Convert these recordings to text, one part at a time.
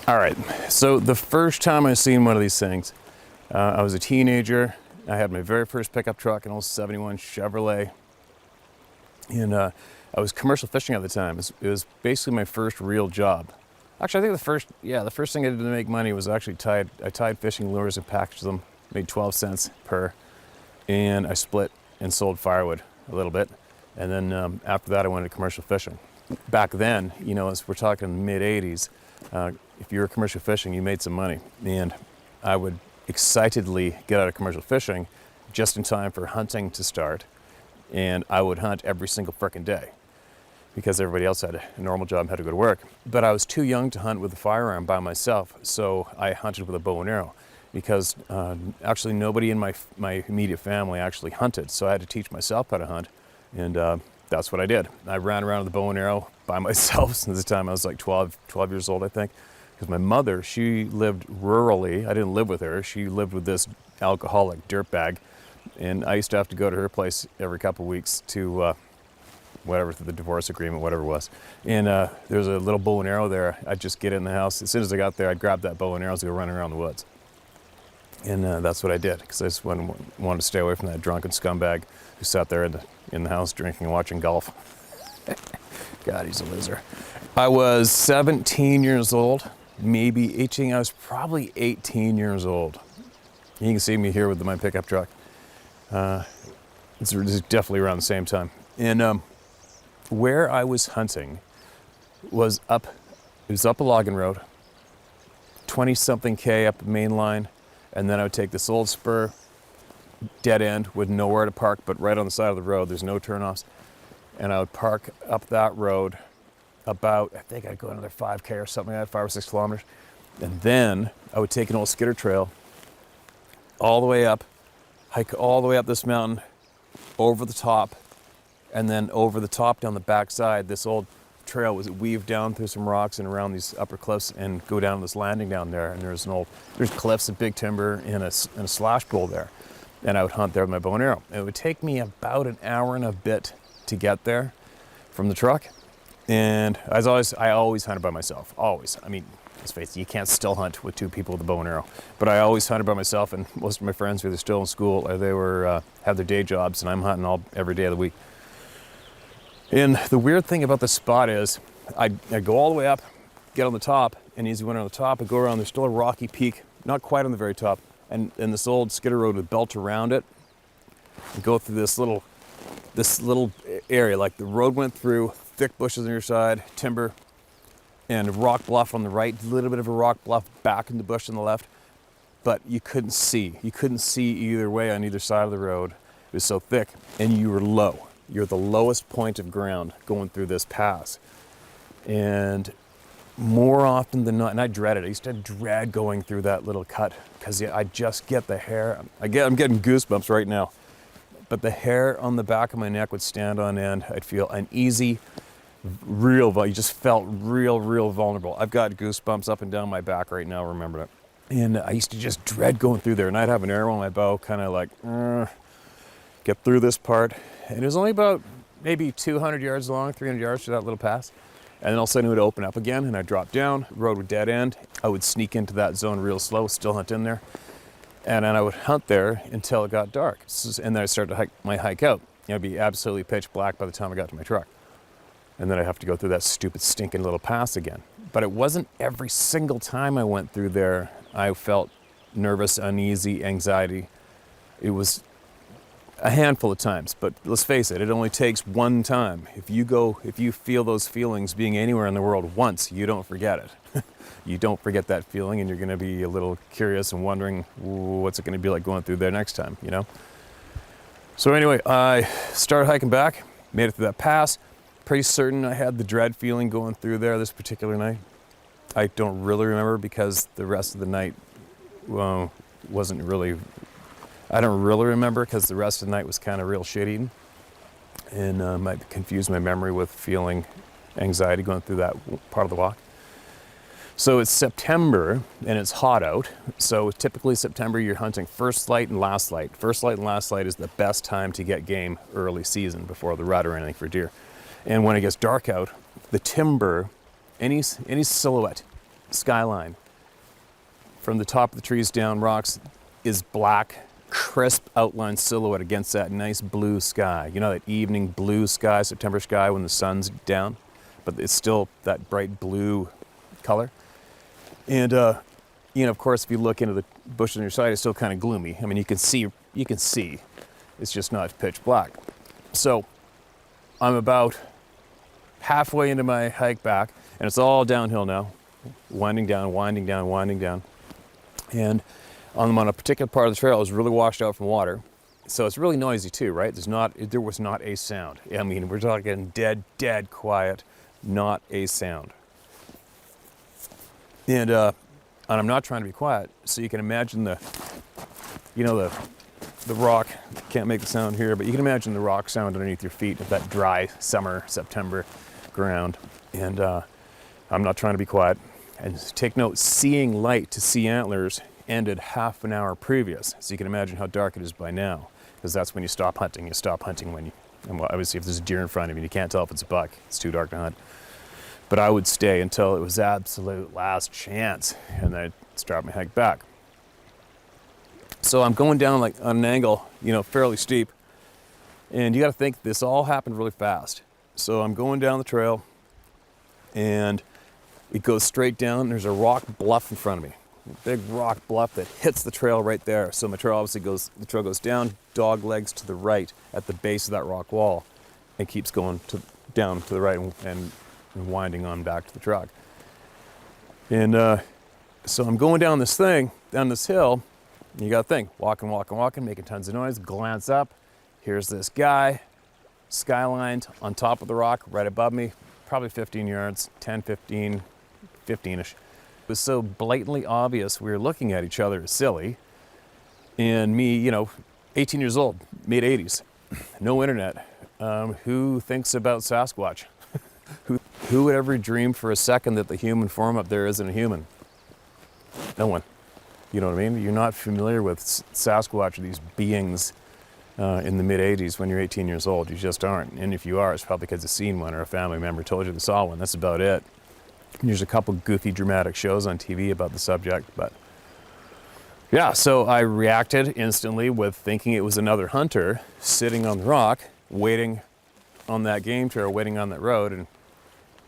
All right, so the first time I seen one of these things, I was a teenager. I had my very first pickup truck, an old 71 Chevrolet. And I was commercial fishing at the time. It was basically my first real job. Actually, I think the first thing I did to make money was actually I tied fishing lures and packaged them, made 12 cents per, and I split and sold firewood a little bit. And then after that, I went into commercial fishing. Back then, you know, as we're talking mid 80s, if you were commercial fishing, you made some money. And I would excitedly get out of commercial fishing just in time for hunting to start. And I would hunt every single frickin' day because everybody else had a normal job and had to go to work. But I was too young to hunt with a firearm by myself, so I hunted with a bow and arrow because actually nobody in my immediate family actually hunted, so I had to teach myself how to hunt, and that's what I did. I ran around with a bow and arrow by myself since the time I was like 12 years old, I think, because my mother, she lived rurally. I didn't live with her. She lived with this alcoholic dirtbag. And I used to have to go to her place every couple of weeks to whatever, the divorce agreement, whatever it was. And there was a little bow and arrow there. I'd just get in the house. As soon as I got there, I'd grab that bow and arrow and go running around the woods. And that's what I did, because I just wanted to stay away from that drunken scumbag who sat there in the house drinking and watching golf. God, he's a loser. I was 17 years old, maybe 18. I was probably 18 years old. You can see me here with my pickup truck. It's definitely around the same time. And where I was hunting was up a logging road, 20-something K up the main line, and then I would take this old spur, dead end with nowhere to park, but right on the side of the road, there's no turnoffs. And I would park up that road about, I think I'd go another 5K or something like that, 5 or 6 kilometers. And then I would take an old skidder trail all the way up, hike all the way up this mountain, over the top, and then over the top down the backside. This old trail was weaved down through some rocks and around these upper cliffs and go down this landing down there. And there's cliffs and big timber and a slash bowl there. And I would hunt there with my bow and arrow. It would take me about an hour and a bit to get there from the truck. And I always hunted by myself, always. I mean, let's face it, you can't still hunt with 2 people with a bow and arrow. But I always hunted by myself, and most of my friends were either still in school or they were have their day jobs, and I'm hunting every day of the week. And the weird thing about this spot is I'd go all the way up, get on the top, and as you went on the top, I'd go around, there's still a rocky peak, not quite on the very top, and this old skidder road would belt around it and go through this little area. Like the road went through, thick bushes on your side, timber, and a rock bluff on the right, a little bit of a rock bluff back in the bush on the left, but you couldn't see. You couldn't see either way on either side of the road. It was so thick, and you were low. You're the lowest point of ground going through this pass. And more often than not, and I dreaded it. I used to dread going through that little cut because I just get the hair. I'm getting goosebumps right now. But the hair on the back of my neck would stand on end. I'd feel uneasy, you just felt real vulnerable. I've got goosebumps up and down my back right now, remember that. And I used to just dread going through there. And I'd have an arrow on my bow, kind of like, get through this part. And it was only about maybe 200 yards long, 300 yards to that little pass. And then all of a sudden it would open up again, and I'd drop down, the road would dead end. I would sneak into that zone real slow, still hunt in there. And then I would hunt there until it got dark. And then I'd start to hike out. It'd be absolutely pitch black by the time I got to my truck. And then I'd have to go through that stupid stinking little pass again. But it wasn't every single time I went through there I felt nervous, uneasy, anxiety. It was a handful of times, but let's face it, it only takes one time. If you feel those feelings being anywhere in the world once, you don't forget it. You don't forget that feeling, and you're gonna be a little curious and wondering, what's it gonna be like going through there next time, you know? So anyway, I started hiking back, made it through that pass. Pretty certain I had the dread feeling going through there this particular night. I don't really remember because the rest of the night wasn't really, I don't really remember because the rest of the night was kind of real shit-eating, and might confuse my memory with feeling anxiety going through that part of the walk. So it's September and it's hot out. So typically September you're hunting first light and last light. First light and last light is the best time to get game early season before the rut or anything for deer. And when it gets dark out, the timber, any silhouette skyline. From the top of the trees down, rocks is black, crisp outline silhouette against that nice blue sky. You know that evening blue sky, September sky when the sun's down, but it's still that bright blue color. And you know, of course, if you look into the bushes on your side, it's still kind of gloomy. I mean, you can see. It's just not pitch black. So I'm about halfway into my hike back, and it's all downhill now, winding down, winding down, winding down. And on a particular part of the trail, it was really washed out from water. So it's really noisy too, right? There was not a sound. I mean, we're talking dead quiet, not a sound. And I'm not trying to be quiet, so you can imagine the rock, can't make the sound here, but you can imagine the rock sound underneath your feet of that dry summer, September ground. And I'm not trying to be quiet. And take note, seeing light to see antlers ended half an hour previous. So you can imagine how dark it is by now, because that's when you stop hunting. You stop hunting when and obviously if there's a deer in front of you, you can't tell if it's a buck. It's too dark to hunt. But I would stay until it was absolute last chance, and then I'd start my hike back. So I'm going down like on an angle, you know, fairly steep. And you got to think this all happened really fast. So I'm going down the trail, and it goes straight down. And there's a rock bluff in front of me, a big rock bluff that hits the trail right there. So my trail obviously the trail goes down, dog legs to the right at the base of that rock wall, and keeps going down to the right and winding on back to the truck. And so I'm going down this hill. And you got to think, walking, making tons of noise, glance up. Here's this guy, skylined on top of the rock right above me, probably 15 yards, 10, 15, 15-ish. It was so blatantly obvious we were looking at each other as silly. And me, you know, 18 years old, mid-80s, no internet. Who thinks about Sasquatch? Who would ever dream for a second that the human form up there isn't a human? No one. You know what I mean? You're not familiar with Sasquatch or these beings in the mid-80s when you're 18 years old. You just aren't. And if you are, it's probably because you've seen one or a family member told you they saw one. That's about it. And there's a couple goofy, dramatic shows on TV about the subject. But yeah, so I reacted instantly with thinking it was another hunter sitting on the rock, waiting on that game trail, waiting on that road. And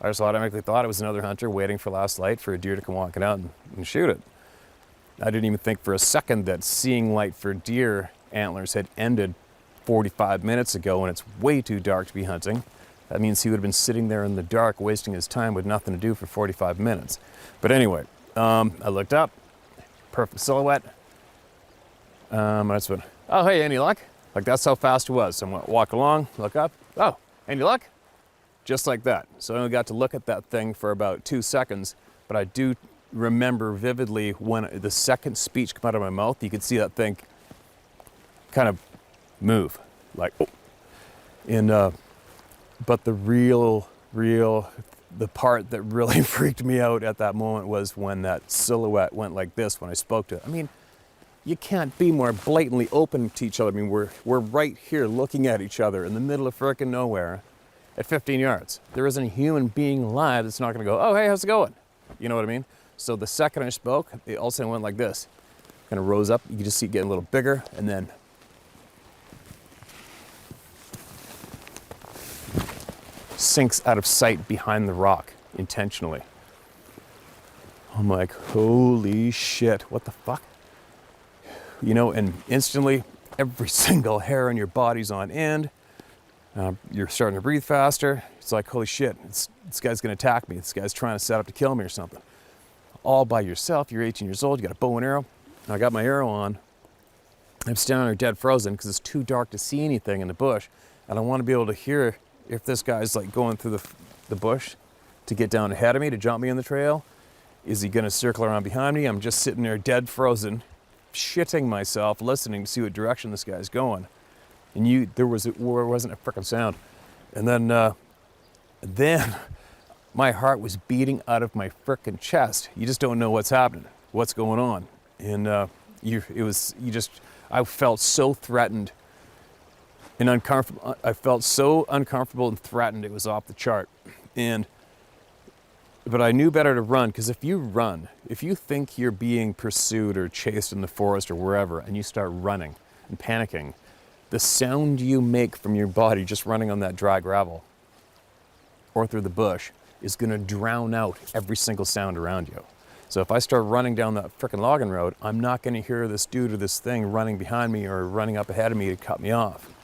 I just automatically thought it was another hunter waiting for last light for a deer to come walking out and shoot it. I didn't even think for a second that seeing light for deer antlers had ended 45 minutes ago, and it's way too dark to be hunting. That means he would have been sitting there in the dark wasting his time with nothing to do for 45 minutes. But anyway, I looked up, perfect silhouette. I just went, oh, hey, any luck? Like, that's how fast it was. So I'm going to walk along, look up, oh, any luck? Just like that. So I only got to look at that thing for about 2 seconds, but I do remember vividly when the second speech came out of my mouth, you could see that thing kind of move, like, oh. And, but the the part that really freaked me out at that moment was when that silhouette went like this when I spoke to it. I mean, you can't be more blatantly open to each other. I mean, we're right here looking at each other in the middle of frickin' nowhere at 15 yards. There isn't a human being alive that's not gonna go, oh, hey, how's it going? You know what I mean? So the second I spoke, it all of a sudden went like this. Kind of rose up, you could just see it getting a little bigger, and then sinks out of sight behind the rock intentionally. I'm like, holy shit, what the fuck? You know, and instantly every single hair on your body's on end. You're starting to breathe faster. It's like, holy shit, this guy's gonna attack me. This guy's trying to set up to kill me or something. All by yourself, you're 18 years old, you got a bow and arrow. And I got my arrow on. I'm standing there dead frozen because it's too dark to see anything in the bush. And I want to be able to hear if this guy's like going through the bush to get down ahead of me, to jump me in the trail. Is he gonna circle around behind me? I'm just sitting there dead frozen, shitting myself, listening to see what direction this guy's going. And there wasn't a frickin' sound. And then my heart was beating out of my frickin' chest. You just don't know what's happening, what's going on. And I felt so threatened and uncomfortable. I felt so uncomfortable and threatened, it was off the chart. And But I knew better to run, because if you think you're being pursued or chased in the forest or wherever, and you start running and panicking, the sound you make from your body just running on that dry gravel or through the bush is going to drown out every single sound around you. So if I start running down that frickin' logging road, I'm not going to hear this dude or this thing running behind me or running up ahead of me to cut me off.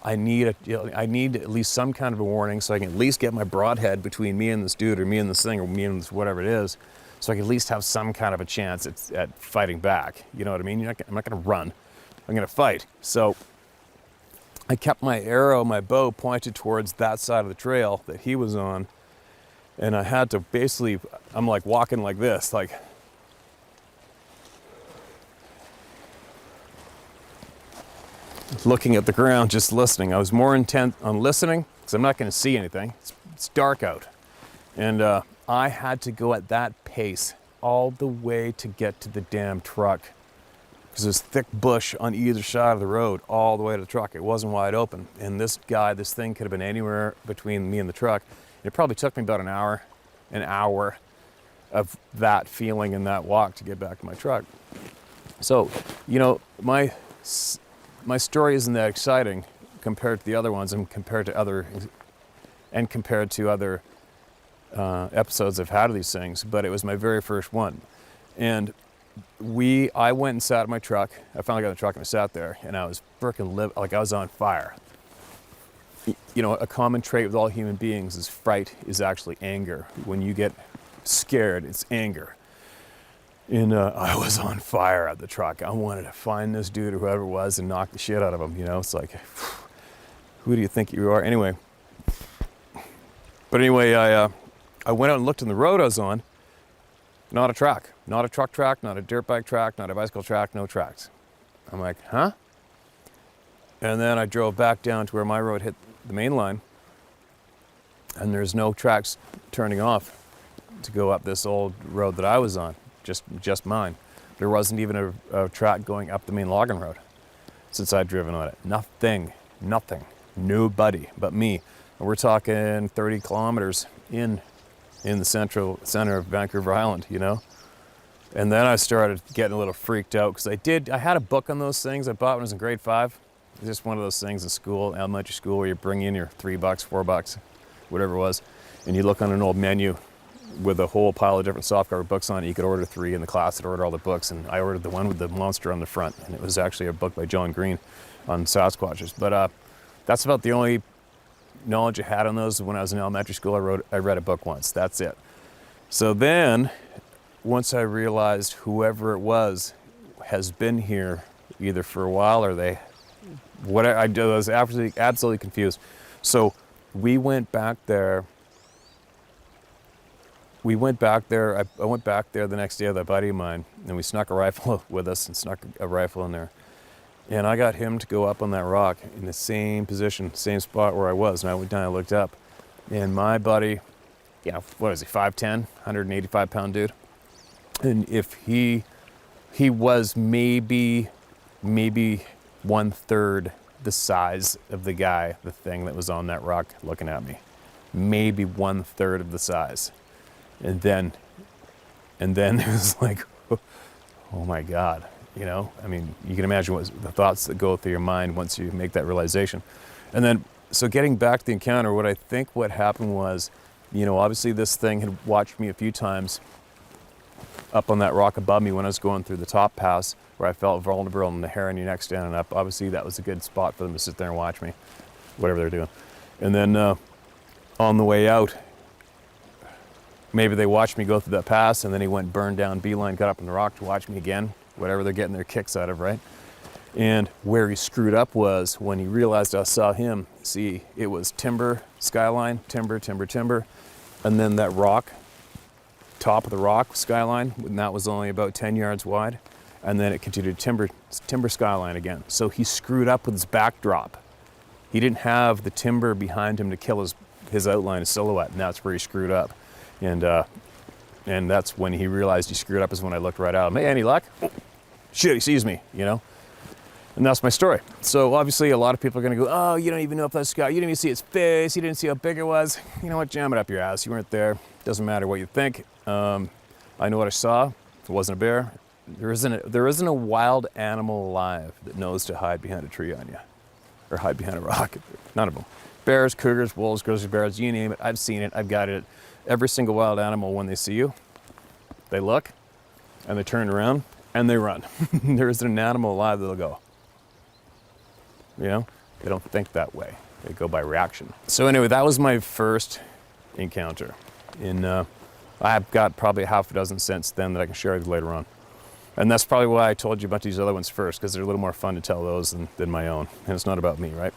I need at least some kind of a warning, so I can at least get my broadhead between me and this dude, or me and this thing, or me and this whatever it is, so I can at least have some kind of a chance at fighting back. You know what I mean? I'm not going to run. I'm going to fight. So I kept my bow pointed towards that side of the trail that he was on, and I had to basically, I'm like walking like this, like, looking at the ground, just listening. I was more intent on listening, because I'm not going to see anything. It's dark out. And I had to go at that pace all the way to get to the damn truck, because there's thick bush on either side of the road all the way to the truck. It wasn't wide open. And this thing could have been anywhere between me and the truck. It probably took me about an hour of that feeling and that walk to get back to my truck. So, you know, my story isn't that exciting compared to the other ones, and compared to other episodes I've had of these things, but it was my very first one. And I went and sat in my truck. I finally got in the truck and I sat there, and I was freaking like I was on fire. You know, a common trait with all human beings is fright is actually anger. When you get scared, it's anger. And I was on fire at the truck. I wanted to find this dude or whoever it was and knock the shit out of him. You know, it's like, who do you think you are? Anyway. But anyway, I went out and looked in the road I was on. Not a track. Not a truck track, not a dirt bike track, not a bicycle track, no tracks. I'm like, huh? And then I drove back down to where my road hit the main line, and there's no tracks turning off to go up this old road that I was on. Just mine. There wasn't even a track going up the main logging road since I'd driven on it. Nothing, nobody but me. And we're talking 30 kilometers in the center of Vancouver Island, you know? And then I started getting a little freaked out, because I had a book on those things I bought when I was in grade 5. It's just one of those things in school, elementary school, where you bring in your $3, $4, whatever it was, and you look on an old menu with a whole pile of different softcover books on it. You could order 3 in the class that ordered all the books, and I ordered the one with the monster on the front, and it was actually a book by John Green on Sasquatches. But that's about the only knowledge I had on those. When I was in elementary school, I read a book once. That's it. So then, once I realized whoever it was has been here either for a while or I was absolutely confused. So we went back there. I went back there the next day with a buddy of mine, and we snuck a rifle with us and snuck a rifle in there. And I got him to go up on that rock in the same position, same spot where I was. And I went down and looked up. And my buddy, what is he, 5'10", 185-pound dude. And if he was maybe 1/3 the size of the thing that was on that rock looking at me. Maybe 1/3 of the size. And then it was like, oh my God, you know? I mean, you can imagine what the thoughts that go through your mind once you make that realization. And then, so getting back to the encounter, what happened was, you know, obviously this thing had watched me a few times up on that rock above me when I was going through the top pass, where I felt vulnerable and the hair on your neck standing up. Obviously that was a good spot for them to sit there and watch me, whatever they're doing. And then on the way out, maybe they watched me go through that pass, and then he went burned down beeline, got up on the rock to watch me again, whatever they're getting their kicks out of, right? And where he screwed up was when he realized I saw him. See, it was timber, skyline, timber, and then that rock, top of the rock, skyline, and that was only about 10 yards wide, and then it continued timber skyline again. So he screwed up with his backdrop. He didn't have the timber behind him to kill his outline, his silhouette, and that's where he screwed up. And that's when he realized he screwed up, is when I looked right at him. Hey, any luck? Oh, shit, he sees me, you know? And that's my story. So obviously a lot of people are gonna go, oh, you don't even know if that's Scott. You didn't even see his face. You didn't see how big it was. You know what, jam it up your ass. You weren't there. Doesn't matter what you think. I know what I saw. It wasn't a bear. There isn't a wild animal alive that knows to hide behind a tree on you or hide behind a rock. None of them. Bears, cougars, wolves, grizzly bears, you name it. I've seen it. I've got it. Every single wild animal, when they see you, they look and they turn around and they run. There isn't an animal alive that'll go. You know, they don't think that way. They go by reaction. So anyway, that was my first encounter. I've got probably half a dozen since then that I can share with you later on. And that's probably why I told you about these other ones first, because they're a little more fun to tell those than my own. And it's not about me, right?